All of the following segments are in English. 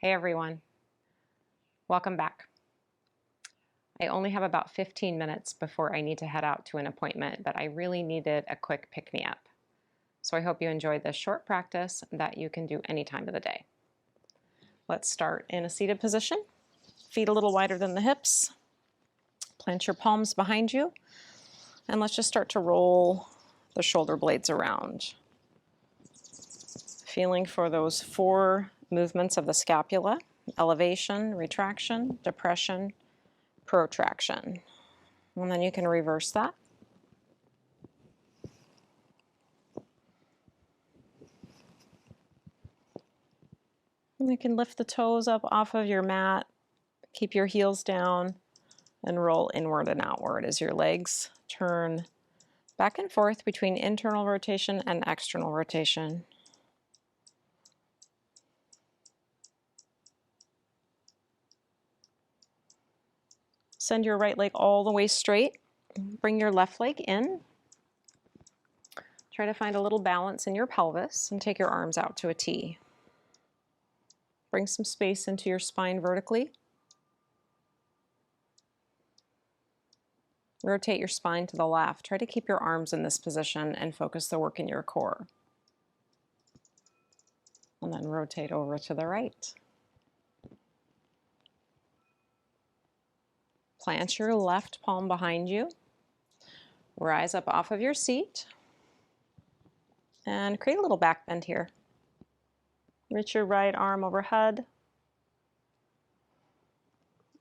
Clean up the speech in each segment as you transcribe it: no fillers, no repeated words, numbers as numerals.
Hey everyone, welcome back. I only have about 15 minutes before I need to head out to an appointment, but I really needed a quick pick-me-up. So I hope you enjoyed this short practice that you can do any time of the day. Let's start in a seated position. Feet a little wider than the hips. Plant your palms behind you. And let's just start to roll the shoulder blades around. Feeling for those 4 movements of the scapula: elevation, retraction, depression, protraction. And then you can reverse that. And you can lift the toes up off of your mat, keep your heels down, and roll inward and outward as your legs turn back and forth between internal rotation and external rotation. Send your right leg all the way straight. Bring your left leg in. Try to find a little balance in your pelvis and take your arms out to a T. Bring some space into your spine vertically. Rotate your spine to the left. Try to keep your arms in this position and focus the work in your core. And then rotate over to the right. Plant your left palm behind you. Rise up off of your seat. And create a little back bend here. Reach your right arm overhead.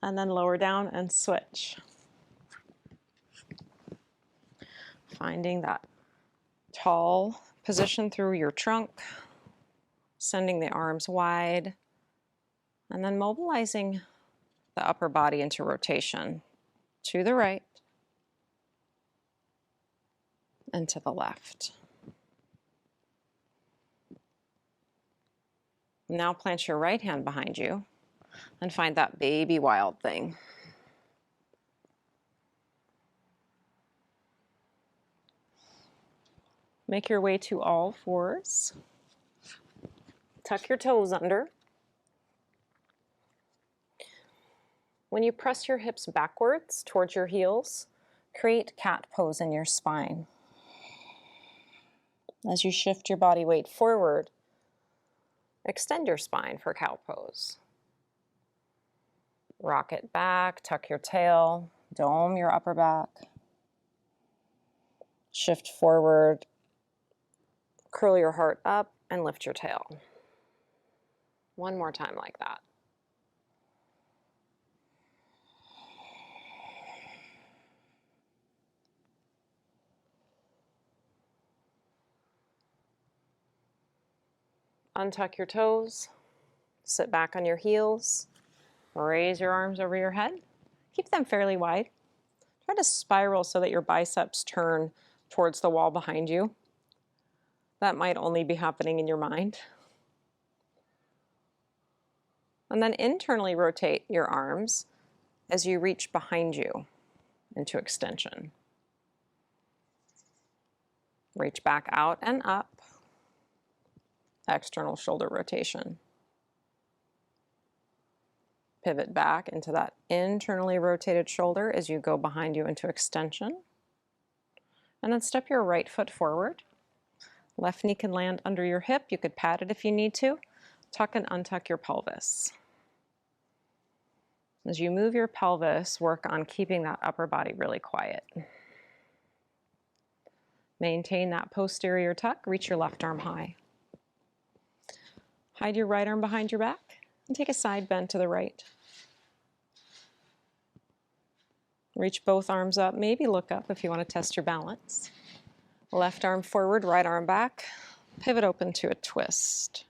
And then lower down and switch. Finding that tall position through your trunk. Sending the arms wide. And then mobilizing the upper body into rotation to the right and to the left. Now plant your right hand behind you and find that baby wild thing. Make your way to all fours. Tuck your toes under. When you press your hips backwards towards your heels, create cat pose in your spine. As you shift your body weight forward, extend your spine for cow pose. Rock it back, tuck your tail, dome your upper back. Shift forward, curl your heart up, and lift your tail. One more time like that. Untuck your toes, sit back on your heels, raise your arms over your head, keep them fairly wide. Try to spiral so that your biceps turn towards the wall behind you. That might only be happening in your mind. And then internally rotate your arms as you reach behind you into extension. Reach back out and up. External shoulder rotation. Pivot back into that internally rotated shoulder as you go behind you into extension. And then step your right foot forward. Left knee can land under your hip. You could pat it if you need to. Tuck and untuck your pelvis. As you move your pelvis, work on keeping that upper body really quiet. Maintain that posterior tuck. Reach your left arm high. Hide your right arm behind your back and take a side bend to the right. Reach both arms up, maybe look up if you want to test your balance. Left arm forward, right arm back. Pivot open to a twist.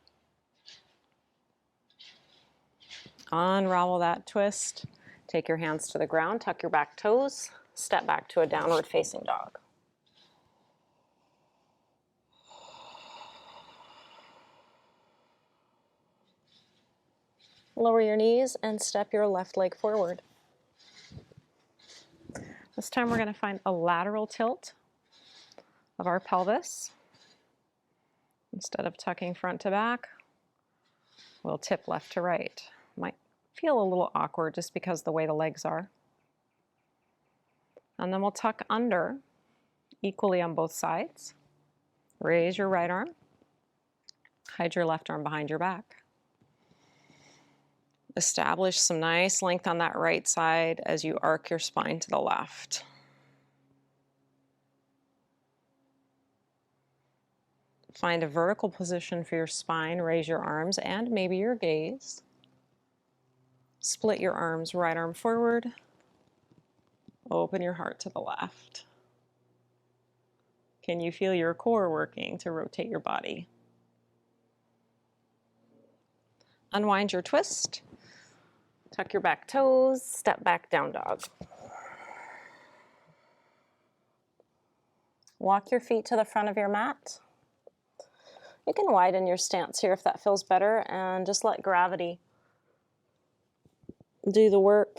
Unravel that twist. Take your hands to the ground, tuck your back toes, step back to a downward facing dog. Lower your knees and step your left leg forward. This time we're going to find a lateral tilt of our pelvis. Instead of tucking front to back, We'll tip left to right. Might feel a little awkward just because the way the legs are. And then we'll tuck under equally on both sides. Raise your right arm. Hide your left arm behind your back. Establish some nice length on that right side as you arc your spine to the left. Find a vertical position for your spine. Raise your arms and maybe your gaze. Split your arms, right arm forward. Open your heart to the left. Can you feel your core working to rotate your body? Unwind your twist. Tuck your back toes, step back, down dog. Walk your feet to the front of your mat. You can widen your stance here if that feels better, and just let gravity do the work,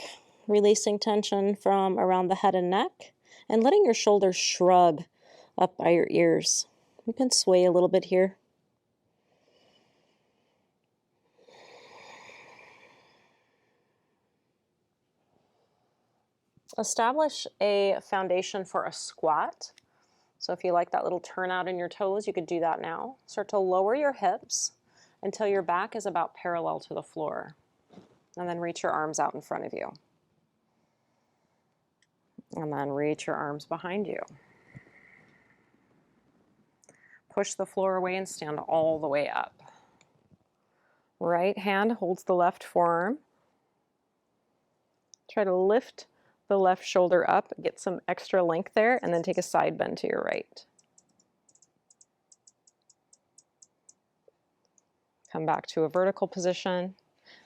releasing tension from around the head and neck, and letting your shoulders shrug up by your ears. You can sway a little bit here. Establish a foundation for a squat. So if you like that little turnout in your toes, you could do that now. Start to lower your hips until your back is about parallel to the floor. And then reach your arms out in front of you. And then reach your arms behind you. Push the floor away and stand all the way up. Right hand holds the left forearm. Try to lift the left shoulder up, get some extra length there, and then take a side bend to your right. Come back to a vertical position.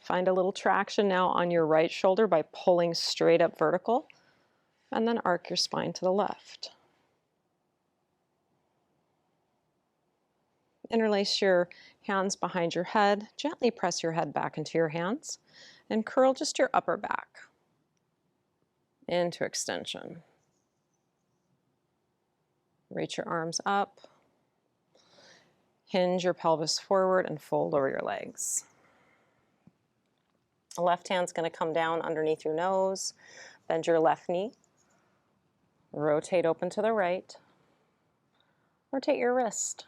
Find a little traction now on your right shoulder by pulling straight up vertical, and then arc your spine to the left. Interlace your hands behind your head. Gently press your head back into your hands, and curl just your upper back into extension. Reach your arms up. Hinge your pelvis forward and fold over your legs. The left hand's going to come down underneath your nose. Bend your left knee. Rotate open to the right. Rotate your wrist.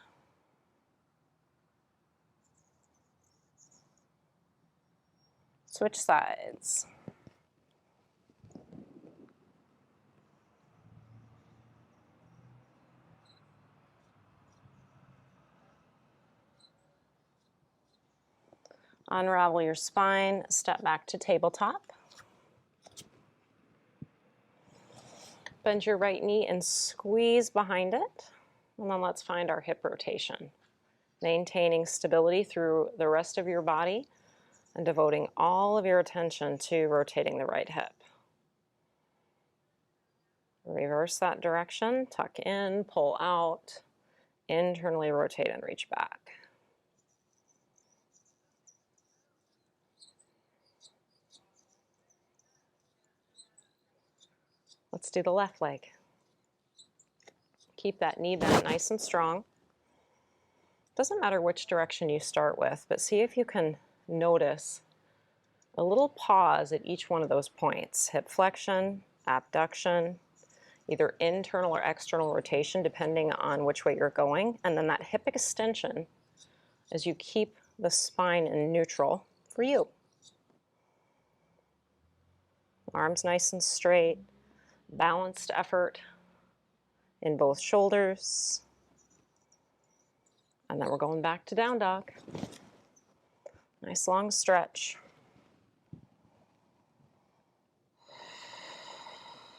Switch sides. Unravel your spine, step back to tabletop. Bend your right knee and squeeze behind it. And then let's find our hip rotation. Maintaining stability through the rest of your body and devoting all of your attention to rotating the right hip. Reverse that direction, tuck in, pull out, internally rotate and reach back. Let's do the left leg. Keep that knee bent nice and strong. Doesn't matter which direction you start with, but see if you can notice a little pause at each one of those points. Hip flexion, abduction, either internal or external rotation, depending on which way you're going, and then that hip extension as you keep the spine in neutral for you. Arms nice and straight, balanced effort in both shoulders. And then we're going back to down dog. Nice long stretch.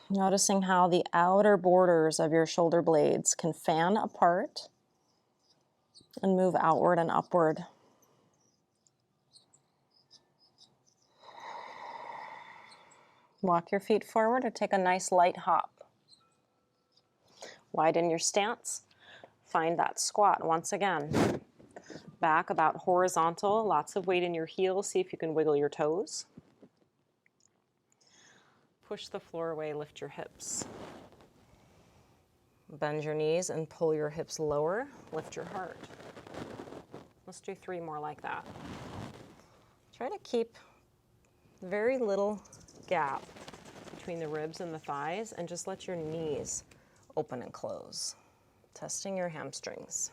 Noticing how the outer borders of your shoulder blades can fan apart and move outward and upward. Walk your feet forward or take a nice light hop. Widen your stance. Find that squat once again. Back about horizontal, lots of weight in your heels. See if you can wiggle your toes. Push the floor away, lift your hips. Bend your knees and pull your hips lower. Lift your heart. Let's do 3 more like that. Try to keep very little gap between the ribs and the thighs, and just let your knees open and close, testing your hamstrings.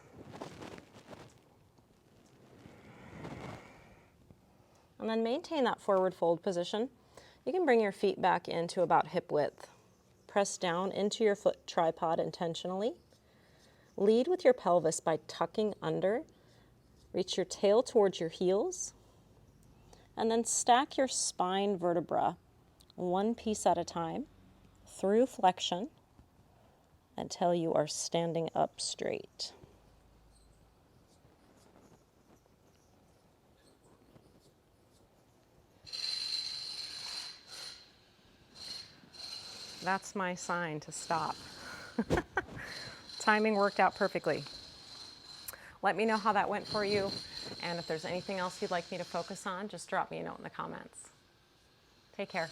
And then maintain that forward fold position. You can bring your feet back into about hip width. Press down into your foot tripod intentionally. Lead with your pelvis by tucking under. Reach your tail towards your heels. And then stack your spine vertebra one piece at a time through flexion until you are standing up straight. That's my sign to stop. Timing worked out perfectly. Let me know how that went for you, and if there's anything else you'd like me to focus on, just drop me a note in the comments. Take care.